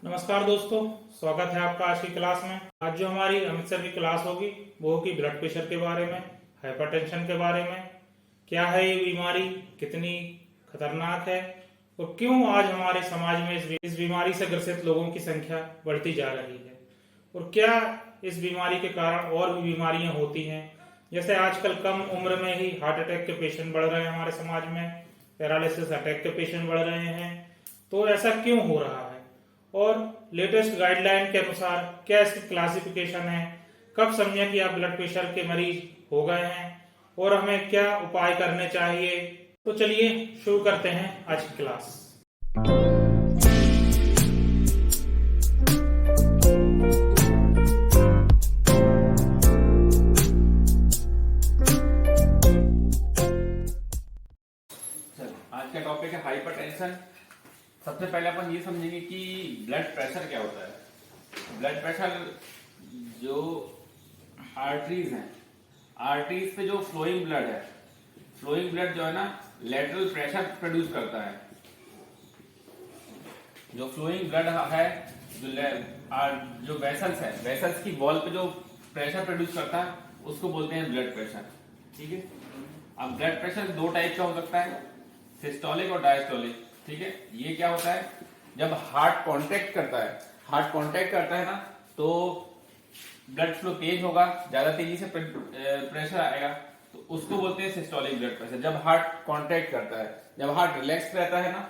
नमस्कार दोस्तों, स्वागत है आपका आज की क्लास में। आज जो हमारी अमित सर की क्लास होगी वो होगी ब्लड प्रेशर के बारे में, हाइपरटेंशन के बारे में। क्या है ये बीमारी, कितनी खतरनाक है और क्यों आज हमारे समाज में इस बीमारी से ग्रसित लोगों की संख्या बढ़ती जा रही है और क्या इस बीमारी के कारण और भी बीमारियां होती हैं। जैसे आजकल कम उम्र में ही हार्ट अटैक के पेशेंट बढ़ रहे हैं हमारे समाज में, पैरालिसिस अटैक के पेशेंट बढ़ रहे हैं। तो ऐसा क्यों हो रहा है और लेटेस्ट गाइडलाइन के अनुसार क्या इसकी क्लासिफिकेशन है, कब समझें कि आप ब्लड प्रेशर के मरीज हो गए हैं और हमें क्या उपाय करने चाहिए। तो चलिए शुरू करते हैं आज की क्लास। आज का टॉपिक है हाइपरटेंशन। सबसे पहले अपन ये समझेंगे कि ब्लड प्रेशर क्या होता है। ब्लड प्रेशर जो आर्टरीज हैं, आर्टरीज पे जो फ्लोइंग ब्लड है, फ्लोइंग ब्लड जो है ना लेटरल प्रेशर प्रोड्यूस करता है। जो फ्लोइंग ब्लड है, जो वेसल्स है, वेसल्स की वॉल पे जो प्रेशर प्रोड्यूस करता है उसको बोलते हैं ब्लड प्रेशर। ठीक है। अब ब्लड प्रेशर दो टाइप का हो सकता है, सिस्टोलिक और डायस्टोलिक। ठीक है। ये क्या होता है, जब हार्ट कांटेक्ट करता है, हार्ट कांटेक्ट करता है ना तो ब्लड फ्लो तेज होगा, ज्यादा तेजी से प्रेशर आएगा, तो उसको बोलते हैं सिस्टोलिक ब्लड प्रेशर। जब हार्ट कांटेक्ट करता है, जब हार्ट रिलैक्स रहता है ना,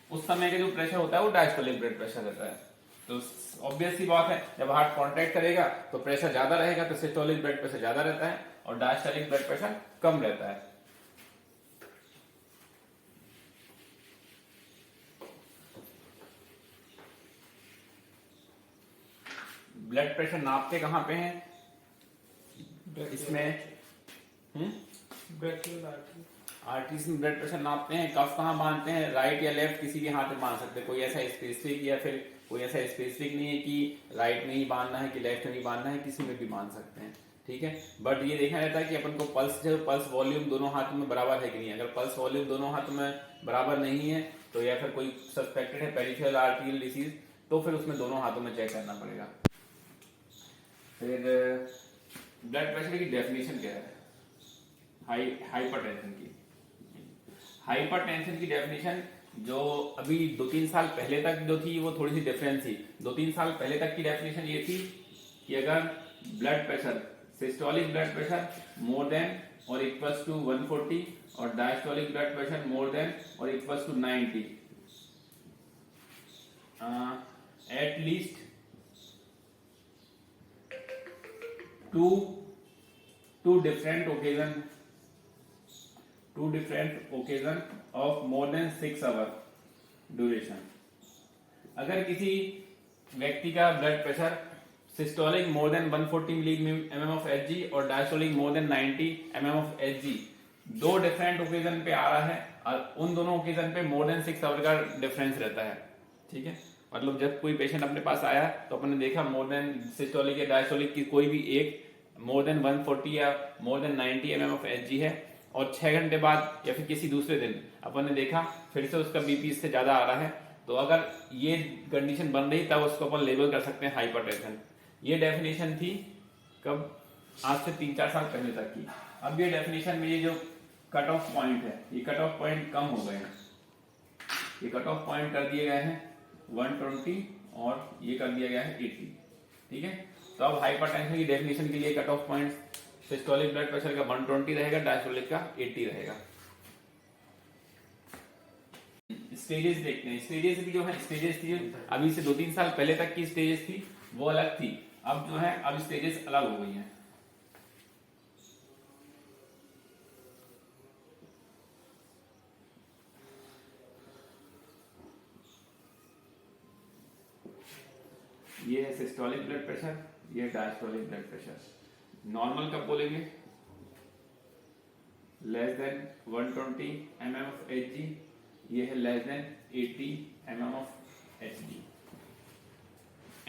उस समय का जो प्रेशर होता है वो डायस्टोलिक ब्लड प्रेशर रहता है। तो ऑब्वियस सी बात है, जब हार्ट कांटेक्ट करेगा तो प्रेशर ज्यादा रहेगा, तो सिस्टोलिक ब्लड प्रेशर ज्यादा रहता है और डायस्टोलिक ब्लड प्रेशर कम रहता है। ब्लड प्रेशर नापते कहाँ पे हैं इसमें? आर्टरीज में ब्लड प्रेशर नापते हैं। कफ कहाँ बांधते हैं, राइट या लेफ्ट, किसी भी हाथ में बांध सकते हैं। कोई ऐसा स्पेसिफिक या फिर कोई ऐसा स्पेसिफिक नहीं है कि राइट में ही बांधना है कि लेफ्ट में ही बांधना है, किसी में भी बांध सकते हैं। ठीक है। बट ये देखना रहता है कि अपन को पल्स वॉल्यूम दोनों हाथों में बराबर है कि नहीं। अगर पल्स वॉल्यूम दोनों हाथों में बराबर नहीं है तो या फिर कोई सस्पेक्टेड है पेरिफेरल आर्टेरियल डिसीज, तो फिर उसमें दोनों हाथों में चेक करना पड़ेगा। फिर ब्लड प्रेशर की डेफिनेशन क्या है, हाइपरटेंशन की। हाइपरटेंशन की डेफिनेशन जो अभी 2-3 साल पहले तक जो थी वो थोड़ी सी डिफरेंस थी। 2-3 साल पहले तक की डेफिनेशन ये थी कि अगर blood pressure, systolic blood pressure more than और इक्वल्स टू 140 और diastolic blood pressure more than और equals to 90, at least two different occasion of more than 6 hour duration। अगर किसी व्यक्ति का blood pressure systolic more than 140 milli MM of HG और diastolic more than 90 MM of HG, दो different occasion पे आ रहा है और उन दोनों ओकेजन पे मोर देन 6 आवर का डिफरेंस रहता है। ठीक है। मतलब जब कोई पेशेंट अपने पास आया तो अपन ने देखा मोर देन सिस्टोलिक या डायस्टोलिक की कोई भी एक मोर देन 140 या मोर देन 90 एमएम ऑफ एचजी है, और 6 घंटे बाद या फिर किसी दूसरे दिन अपन ने देखा फिर से उसका बीपी इससे ज्यादा आ रहा है, तो अगर ये कंडीशन बन रही तब उसको अपन लेबल कर सकते हैं हाइपरटेंशन। ये डेफिनेशन थी कब, आज से 3-4 साल पहले तक की। अब ये डेफिनेशन में ये जो कट ऑफ पॉइंट है, ये कट ऑफ पॉइंट कम हो गए हैं। ये कट ऑफ पॉइंट कर दिए गए हैं 120 और ये कर दिया गया है 80। ठीक है। तो अब हाइपरटेंशन की डेफिनेशन के लिए cut off point systolic blood pressure का 120 रहेगा, डायस्टोलिक का 80 रहेगा। स्टेजेस देखते हैं। स्टेजेस भी जो है, स्टेजेस थी अभी से 2-3 साल पहले तक की स्टेजेस थी वो अलग थी, अब जो है अब स्टेजेस अलग हो गई हैं। ये है सिस्टोलिक ब्लड प्रेशर, ये डायस्टोलिक ब्लड प्रेशर। नॉर्मल कब बोलेंगे, less than 120 MM of Hg, ये है less than 80 MM of Hg.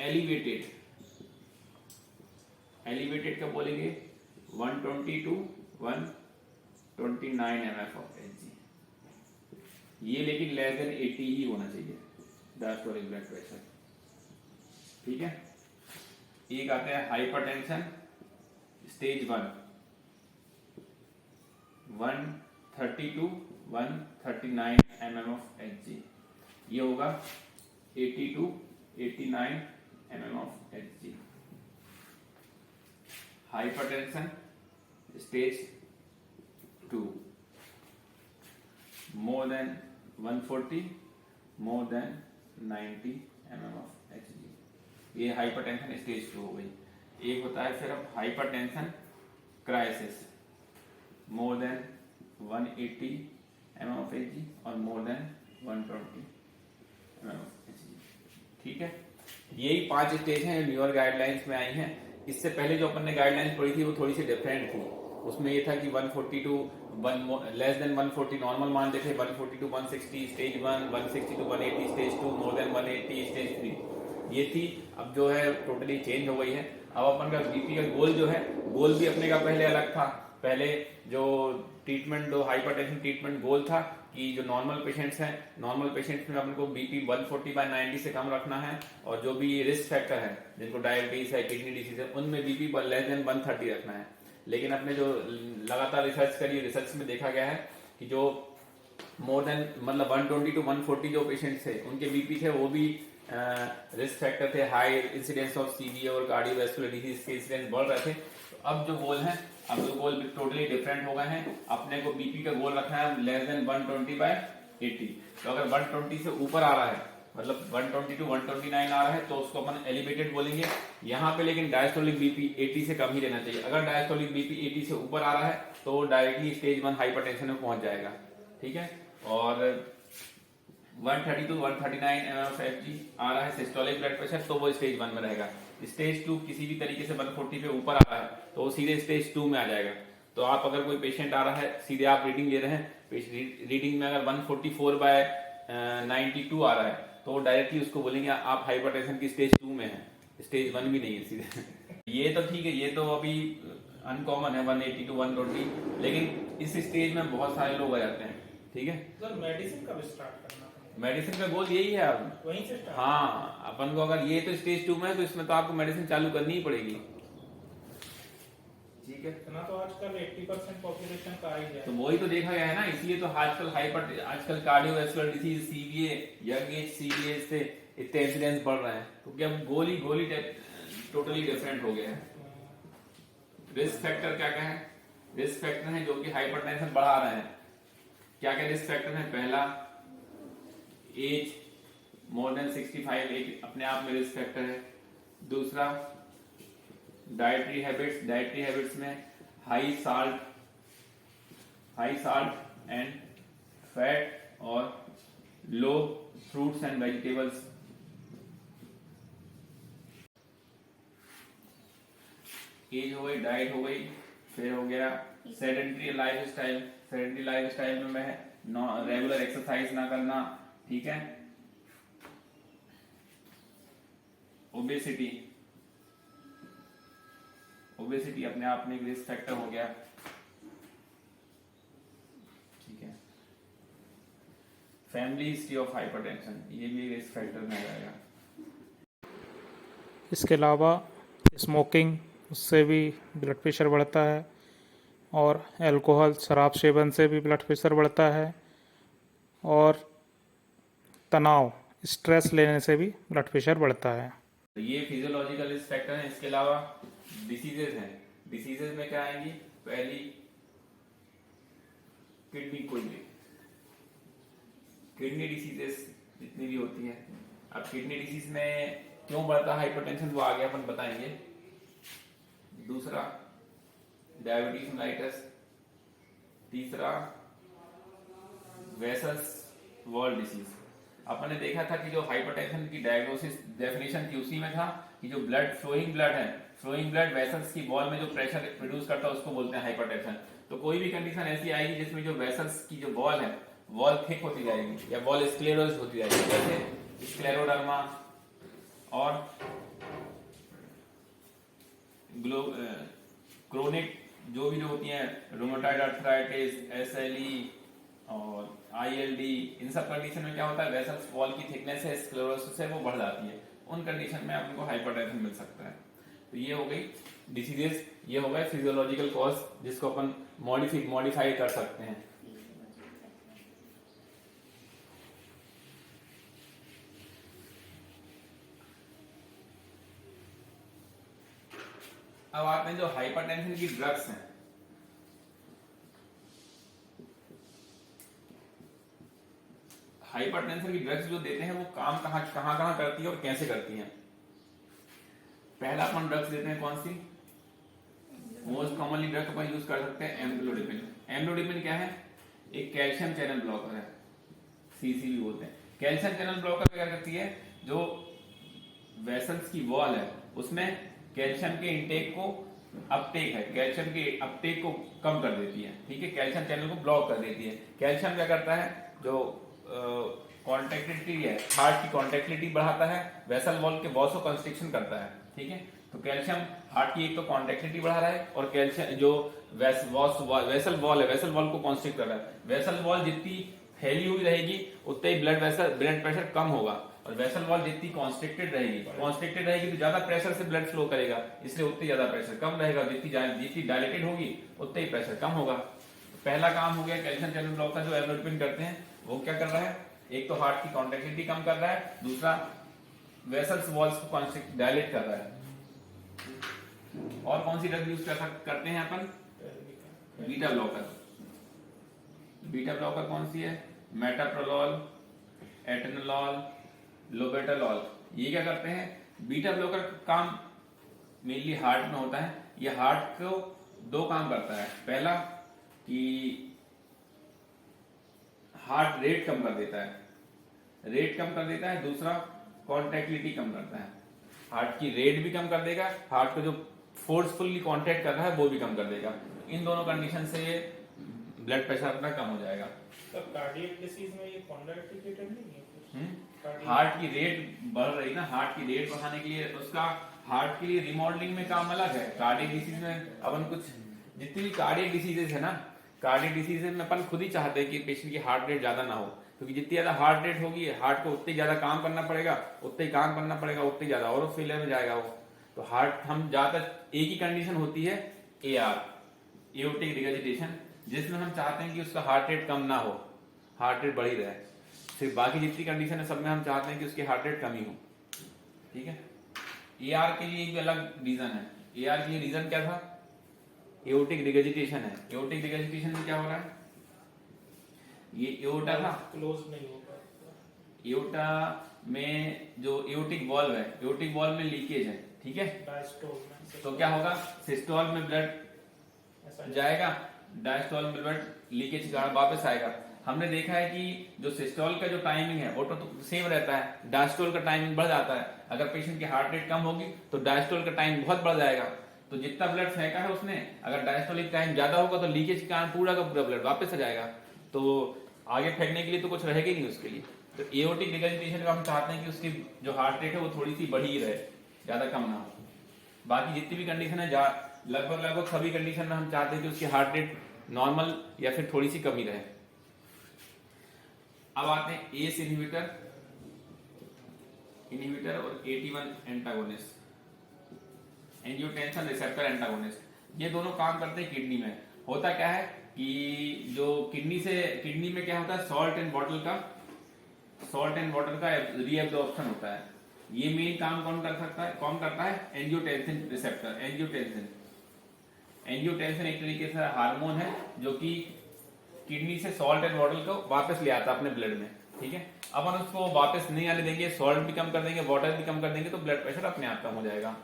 Elevated, elevated कब बोलेंगे, 120 to 129 एमएफ ऑफ एचजी। ये लेकिन लेस देन 80 ही होना चाहिए डायस्टोलिक ब्लड प्रेशर। ठीक है। एक आते हैं hypertension stage 1, 130 to 139 mm of Hg, ये होगा 80 to 89 mm of Hg। Hypertension stage 2, more than 140, more than 90 mm of Hg, ये हाइपरटेंशन स्टेज 2 हो गई। एक होता है फिर अब hypertension crisis, more than 180 mm of Hg और more than 120 mm of Hg, ठीक है। यही 5 स्टेज हैं जो न्यूअर गाइडलाइंस में आई हैं। इससे पहले जो अपन ने गाइडलाइंस पढ़ी थी वो थोड़ी सी डिफरेंट थी। उसमें ये था कि 140 टू लेस देन 140 नॉर्मल मानते थे, 140 to 160 stage 1, 160 to 180 stage 2, more than 180 stage 3, ये थी। अब जो है टोटली चेंज हो गई है। अब अपन का बीपी का गोल जो है, गोल भी अपने का पहले अलग था। पहले जो ट्रीटमेंट, जो हाइपरटेंशन ट्रीटमेंट गोल था कि जो नॉर्मल पेशेंट्स हैं, नॉर्मल पेशेंट्स में अपन को बीपी 140/90 से कम रखना है, और जो भी रिस्क फैक्टर है, जिनको डायबिटीज है, किडनी डिसीज है, उनमें बीपी लेस देन 130 रखना है। लेकिन अपने जो लगातार रिसर्च करी, रिसर्च में देखा गया है कि जो मोर देन मतलब 120 टू 140 जो पेशेंट्स थे, उनके बीपी थे वो भी रिस्क फैक्टर थे, हाई इंसिडेंस ऑफ सीवीए और कार्डियोवैस्कुलर डिजीज के इंसिडेंस बढ़ रहे थे। तो अब जो गोल है, अब जो गोल टोटली डिफरेंट हो गए हैं। अपने को बीपी का गोल रखना है लेस देन 120/80। तो अगर 120 से ऊपर आ रहा है, मतलब 120 टू 129 आ रहा है, तो उसको अपन एलिवेटेड बोलेंगे। यहाँ पे लेकिन डायस्टोलिक बीपी 80 से कम ही रहना चाहिए। अगर डायस्टोलिक बीपी 80 से ऊपर आ रहा है तो डायरेक्टली स्टेज 1 हाइपरटेंशन में पहुंच जाएगा, ठीक है। और 130 टू 139 mm of Hg आ रहा है सिस्टोलिक ब्लड प्रेशर, तो वो स्टेज 1 में रहेगा। स्टेज 2 किसी भी तरीके से 140 पे ऊपर आ रहा है तो वो सीधे स्टेज 2 में आ जाएगा। तो आप अगर कोई पेशेंट आ रहा है, सीधे आप रीडिंग ले रहे हैं, रीडिंग में अगर 144/92 आ रहा है, तो डायरेक्टली उसको बोलेंगे आप हाइपरटेंशन की स्टेज 2 में है, स्टेज 1 भी नहीं है सीधे। ये तो ठीक है, ये तो अभी अनकॉमन है 180 टू 120, लेकिन इस स्टेज में बहुत सारे लोग आ जाते हैं, ठीक है। सर मेडिसिन कब स्टार्ट करना है? मेडिसिन का गोल यही है अब वहीं से स्टार्ट? हाँ, अपन को अगर ये तो स्टेज 2 में है तो इसमें तो आपको मेडिसिन चालू करनी ही पड़ेगी, ठीक है। इतना तो आजकल 80% पॉपुलेशन का ही है। तो वही तो देखा गया है ना, इसलिए तो आजकल कार्डियोवैस्कुलर डिसीज, सीवीए, यंग एज सीवीए से इतने इंसिडेंस बढ़ रहे हैं, क्योंकि अब गोल ही टोटली डिफरेंट हो गया है। रिस्क फैक्टर क्या क्या है? रिस्क फैक्टर है जो कि हाइपरटेंशन बढ़ा रहे हैं। क्या क्या रिस्क फैक्टर है? पहला, एज मोर देन 65 एक अपने आप में रिस्क फैक्टर है। दूसरा, डाइटरी हैबिट्स में हाई साल्ट एंड फैट और लो फ्रूट्स एंड वेजिटेबल्स। एज हो गई, डाइट हो गई, फिर हो गया सेडेंटरी लाइफस्टाइल में मैं रेगुलर एक्सरसाइज ना करना, ठीक है। ओबेसिटी अपने आप में एक रिस्क फैक्टर हो गया, ठीक है। फैमिली हिस्ट्री ऑफ हाइपरटेंशन, ये भी रिस्क फैक्टर में आ जाएगा। इसके अलावा स्मोकिंग, उससे भी ब्लड प्रेशर बढ़ता है, और अल्कोहल, शराब सेवन से भी ब्लड प्रेशर बढ़ता है, और तनाव, स्ट्रेस लेने से भी ब्लड प्रेशर बढ़ता है। तो ये फिजियोलॉजिकल रिस्क फैक्टर हैं। इसके अलावा डिसीजेज हैं। डिसीजेज में क्या आएंगी? पहली, किडनी डिसीजेस जितनी भी होती है। अब किडनी डिसीज में क्यों बढ़ता है हाइपरटेंशन, वो आगे अपन बताएंगे। दूसरा, डायबिटीज मेलाइटस। तीसरा, वेसल्स वॉल डिसीज। अपन ने देखा था कि जो हाइपरटेंशन की डायग्नोसिस डेफिनेशन थी उसी में था कि जो फ्लोइंग ब्लड वेसल्स की वॉल में जो प्रेशर प्रोड्यूस करता है उसको बोलते हैं हाइपरटेंशन। तो कोई भी कंडीशन ऐसी आएगी जिसमें जो वेसल्स की जो वॉल है, वॉल थिक होती जाएगी या वॉल स्क्लेरोज होती जाएगी, जैसे स्क्लेरोडर्मा और क्रोनिक जो होती हैं, रोमेटॉइड आर्थराइटिस, SLE और ILD, इन सब कंडीशन में क्या होता है, वेसल्स वॉल की थिकनेस है, स्क्लेरोसिस है, वो बढ़ जाती है। उन कंडीशन में आपको हाइपरटेंशन मिल सकता है। तो ये हो गई डिसीजेस, ये हो गए फिजियोलॉजिकल कॉज जिसको अपन मॉडिफाई कर सकते हैं। अब आते हैं जो हाइपरटेंशन की ड्रग्स हैं। हाइपरटेंशन की ड्रग्स जो देते हैं वो काम कहां करती है और कैसे करती हैं। पहला अपन ड्रग्स देते हैं कौन सी, मोस्ट कॉमनली ड्रग अपन यूज कर सकते हैं एम्लोडिपिन। एम्लोडिपिन क्या है, एक कैल्शियम चैनल ब्लॉकर है, सीसीबी बोलते हैं। कैल्शियम चैनल ब्लॉकर क्या करती है, जो वेसल्स की वॉल है उसमें कैल्शियम के इंटेक को अपटेक है, कैल्शियम के अपटेक को कम कर देती है, ठीक है, कैल्शियम चैनल को ब्लॉक कर देती है। कैल्शियम क्या करता है, जो कॉन्ट्रैक्टिलिटी है, हार्ट की कॉन्ट्रैक्टिलिटी बढ़ाता है, वेसल वॉल के वॉसो कंस्ट्रिक्शन करता है, ठीक है। तो कैल्शियम हार्ट की एक तो कॉन्ट्रैक्टिलिटी बढ़ा रहा है और कैल्शियम जो वेसल वॉल है, वेसल वॉल को कॉन्स्ट्रिक्ट कर रहा है। वेसल वॉल जितनी फैली हुई रहेगी उतना ही ब्लड प्रेशर कम होगा, और वेसल वॉल जितनी कॉन्स्ट्रिक्टेड रहेगी तो ज्यादा प्रेशर से ब्लड फ्लो करेगा, इसलिए उतनी ज्यादा प्रेशर कम रहेगा। जितनी डायलेटेड होगी उतना ही प्रेशर कम होगा। पहला काम हो गया कैल्शियम चैनल ब्लॉकर जो एम्लोडिपिन करते हैं, वो क्या कर रहा है, एक तो हार्ट की कॉन्ट्रैक्टिलिटी कम कर रहा है, दूसरा वेसल्स वॉल्स को डायलेट कर रहा है। और कौन सी ड्रग यूज करते हैं अपन, बीटा ब्लॉकर। बीटा ब्लॉकर कौन सी है, मेटाप्रोलॉल, एटेनोलॉल, लोबेटालॉल। ये क्या करते हैं, बीटा ब्लॉकर का काम मेनली हार्ट में होता है। ये हार्ट को दो काम करता है, पहला कि हार्ट रेट कम कर देता है, दूसरा कॉन्ट्रैक्टिलिटी कम करता है। हार्ट की रेट भी कम कर देगा, हार्ट को जो फोर्सफुली कॉन्ट्रैक्ट कर रहा है वो भी कम कर देगा। इन दोनों कंडीशन से ब्लड प्रेशर अपना कम हो जाएगा। तो कार्डियक डिसीज में ये कॉन्ट्रैक्टिलेटेड नहीं है कुछ? हार्ट की रेट बढ़ रही ना, हार्ट की रेट बढ़ाने के लिए उसका हार्ट के लिए रिमॉडलिंग में काम अलग है। कार्डियक डिसीज में अपन कुछ जितनी भी कार्डियक डिसीजेज है ना, कार्डियक डिसीज में अपन खुद ही चाहते हैं कि पेशेंट की हार्ट रेट ज्यादा ना हो, क्योंकि जितनी ज्यादा हार्ट रेट होगी हार्ट को उतनी ज्यादा काम करना पड़ेगा, उतनी ज्यादा और फेलियर में जाएगा वो। तो हार्ट हम ज्यादातर एक ही कंडीशन होती है AR, एओर्टिक रिगर्जिटेशन, जिसमें हम चाहते हैं कि उसका हार्ट रेट कम ना हो, हार्ट रेट बढ़ी रहे। सिर्फ बाकी जितनी कंडीशन है सब में हम चाहते हैं कि उसकी हार्ट रेट कम ही हो, ठीक है। AR के लिए एक अलग रीजन है। AR के लिए रीजन क्या था, एओर्टिक रिगर्जिटेशन है। एओर्टिक रिगर्जिटेशन में क्या हो रहा है, ये एओर्टा था, क्लोज नहीं होगा। एओर्टा में जो एओर्टिक वाल्व है, एओर्टिक वाल्व में लीकेज है, ठीक है। डायस्टोल में तो क्या होगा, सिस्टोल में ब्लड जाएगा, डायस्टोल में ब्लड लीकेज के कारण वापस आएगा। हमने देखा है कि जो सिस्टोल का जो टाइमिंग है वो तो सेम रहता है, डायस्टोल का टाइमिंग बढ़ जाता है। अगर पेशेंट की हार्ट रेट कम होगी तो डायस्टोल का टाइम बहुत बढ़ जाएगा। तो जितना ब्लड फेंका है उसने, अगर डायस्टोलिक टाइम ज्यादा होगा तो लीकेज के कारण पूरा का पूरा ब्लड वापस आ जाएगा, तो आगे फेंकने के लिए तो कुछ रहेगा नहीं उसके लिए। तो एओर्टिक रिगर्जिटेशन का हम चाहते हैं कि उसकी जो हार्ट रेट है वो थोड़ी सी बढ़ी रहे, ज्यादा कम ना हो। बाकी जितनी भी कंडीशन है, लगभग सभी कंडीशन में हम चाहते हैं कि उसकी हार्ट रेट नॉर्मल या फिर थोड़ी सी कमी रहे। अब आते हैं एस इनहिबिटर और AT1 antagonist, angiotensin receptor antagonist. ये दोनों काम करते हैं किडनी में। होता क्या है कि जो किडनी में क्या होता है, सॉल्ट एंड वाटर का रीएब्जॉर्प्शन होता है। ये मेन काम कौन करता है, एंजियोटेंसिन रिसेप्टर। एंजियोटेंसिन एक तरीके से हार्मोन है जो कि किडनी से सॉल्ट एंड वाटर को वापस ले आता है अपने ब्लड में, ठीक है। अपन उसको वापस नहीं आने देंगे, सॉल्ट भी कम कर देंगे, वाटर भी कम कर देंगे, तो ब्लड प्रेशर अपने आप कम हो जाएगा।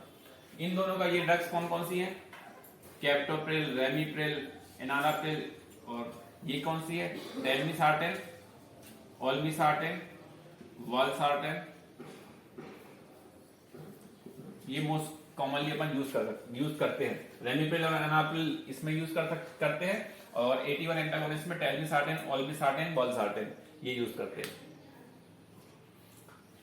इन दोनों का ये ड्रग्स कौन सी है, कैप्टोप्रिल, रेमिप्रिल, एनालाप्रिल, और ये कौन सी है, टेलमिसार्टेन, ओल्मिसार्टेन, वालसार्टेन। ये मोस्ट कॉमनली अपन यूज करते हैं। रेमिप्रिल और एनालाप्रिल इसमें यूज करते हैं, और AT1 एंटागोनिस्ट में टेलमिसार्टेन, ओल्मिसार्टेन, वालसार्टेन ये यूज करते हैं।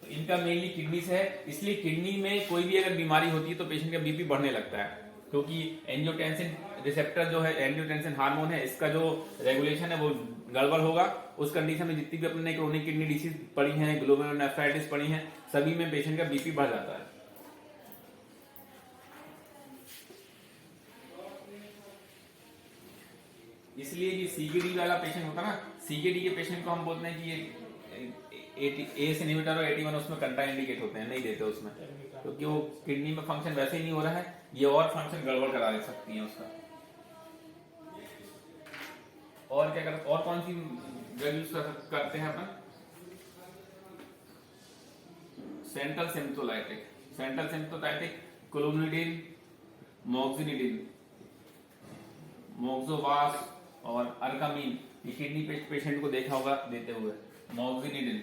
तो इनका मेनली किडनी से है, इसलिए किडनी में कोई भी अगर बीमारी होती है तो पेशेंट का BP बढ़ने लगता है। क्योंकि एंजियोटेंसिन रिसेप्टर जो है, एंजियोटेंसिन हार्मोन है, इसका जो रेगुलेशन है वो गड़बड़ होगा। उस कंडीशन में जितनी भी अपने क्रोनिक किडनी डिसीज पड़ी हैं, ग्लोमेरुलोनेफ्राइटिस पड़ी हैं, सभी में पेशेंट का बीपी बढ़ जाता है। इसलिए ये सीकेडी वाला पेशेंट होता है ना, सीकेडी के पेशेंट को हम बोलते हैं कि ये एस इनहिबिटर और 81 उसमें कंट्राइंडिकेट होते हैं, नहीं देते उसमें, क्योंकि वो किडनी में फंक्शन वैसे ही नहीं हो रहा है, ये और फंक्शन गड़बड़ करा दे सकती है उसका। और क्या करते, और कौन सी ड्रग यूज करते हैं अपन? सेंट्रल सिम्प्टोलाइटिक क्लोनिडिन, मोक्सिनिडिन, मोक्सोवास और अर्कामीन, ये किडनी पेशेंट को देखा होगा देते हुए। मोक्सिनिडिन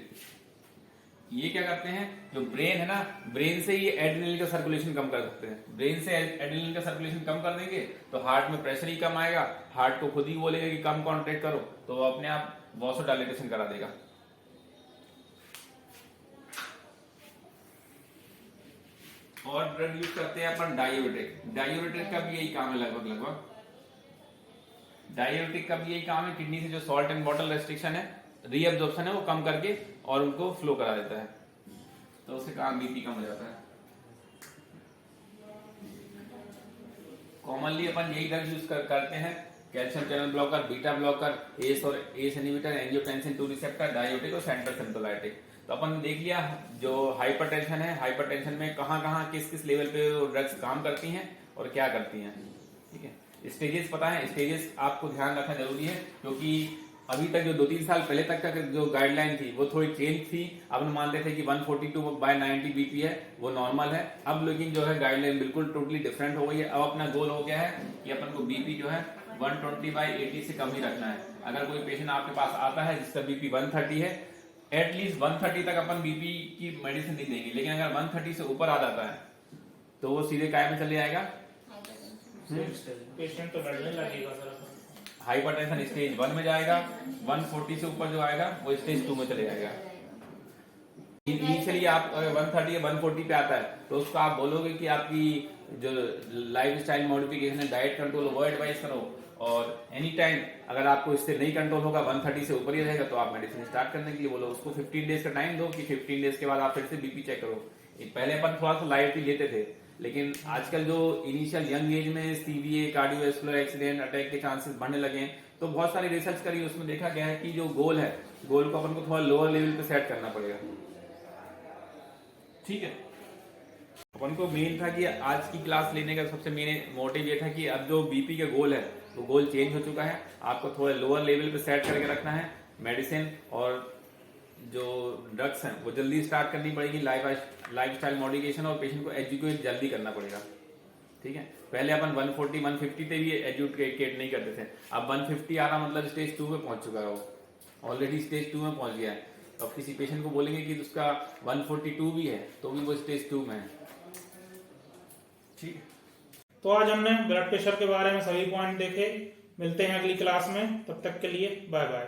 ये क्या करते हैं, जो ब्रेन है ना, ब्रेन से ये एड्रेनलिन का सर्कुलेशन कम कर सकते हैं। ब्रेन से एड्रेनलिन का सर्कुलेशन कम कर देंगे तो हार्ट में प्रेशर ही कम आएगा, हार्ट को खुद ही बोलेगा कि कम कॉन्ट्रैक्ट करो, तो वो अपने आप वासोडायलेटेशन करा देगा। और ड्रग यूज करते हैं अपन डायूरेटिक का भी यही काम है लगभग। डायूरेटिक का भी यही काम है, किडनी से जो सॉल्ट एंड वाटर रेस्ट्रिक्शन है, रीअब्जॉर्प्शन है, वो कम करके और उनको फ्लो करा देता है, तो उससे काम बीपी कम हो जाता है। कॉमनली अपन यही ड्रग यूज करते हैं, calcium channel blocker, beta blocker, ACE और ACE inhibitor, angiotensin 2 receptor, diuretic और सेंट्रल सिम्प्टोलाइटिक। तो अपन देख लिया जो हाइपरटेंशन है, हाइपरटेंशन में कहाँ किस लेवल पे ड्रग्स काम करती हैं और क्या करती हैं। ठीक है, स्टेजेस पता है, स्टेजेस आपको ध्यान रखना जरूरी है, क्योंकि अभी तक जो 2-3 साल पहले तक का जो गाइडलाइन थी वो थोड़ी चेंज थी। अब मानते थे कि 142/90 बीपी है वो नॉर्मल है, अब लेकिन जो है गाइडलाइन बिल्कुल टोटली डिफरेंट हो गई है। अब अपना गोल हो गया है कि अपन को बीपी जो है 120/80 से कम ही रखना है। अगर कोई पेशेंट आपके पास आता है जिसका बीपी 130 है, एटलीस्ट 130 तक अपन बीपी की मेडिसिन नहीं देंगे, लेकिन अगर 130 से ऊपर आ जाता है तो वो सीधे काय में चले जाएगा, पेशेंट तो लड़ने लगेगा सर, हाइपरटेंशन स्टेज 1 में जाएगा। 140 से ऊपर जो आएगा वो स्टेज 2 में चले जाएगा। इनिशियली आप 130 या 140 पे आता है तो उसको आप बोलोगे कि आपकी जो लाइफ स्टाइल मॉडिफिकेशन है, डाइट कंट्रोल, वो एडवाइस करो, और एनी टाइम अगर आपको इससे नहीं कंट्रोल होगा, 130 से ऊपर ही रहेगा, तो आप मेडिसिन स्टार्ट करने के लिए बोलो। उसको 15 डेज का टाइम दो कि 15 डेज के बाद आप फिर से बीपी चेक करो। पहले अपन थोड़ा सा लाइट ही लेते थे, लेकिन आजकल जो इनिशियल यंग एज में सीवीए, कार्डियोवैस्कुलर एक्सीडेंट, अटैक के चांसेस बढ़ने लगे हैं, तो बहुत सारी रिसर्च करी, उसमें देखा गया है कि जो गोल है, गोल को अपन को थोड़ा लोअर लेवल पे सेट करना पड़ेगा। ठीक है, अपन को मेन था कि आज की क्लास लेने का सबसे मेन मोटिव ये था कि अब जो बीपी का गोल है वो गोल चेंज हो चुका है, आपको थोड़ा लोअर लेवल पे सेट करके रखना है। मेडिसिन और जो ड्रग्स हैं वो जल्दी स्टार्ट करनी पड़ेगी, लाइफ स्टाइल मॉडिफिकेशन, और पेशेंट को एजुकेट जल्दी करना पड़ेगा। ठीक है, पहले अपन 140, 150 पे भी एजुकेट नहीं करते थे, अब 150 आ रहा मतलब स्टेज 2 में पहुंच चुका है, वो ऑलरेडी स्टेज 2 में पहुंच गया है। अब किसी पेशेंट को बोलेंगे कि उसका 142 भी है तो भी वो स्टेज 2 में है। ठीक, तो आज हमने ब्लड प्रेशर के बारे में सभी पॉइंट देखे। मिलते हैं अगली क्लास में, तब तक के लिए बाय बाय।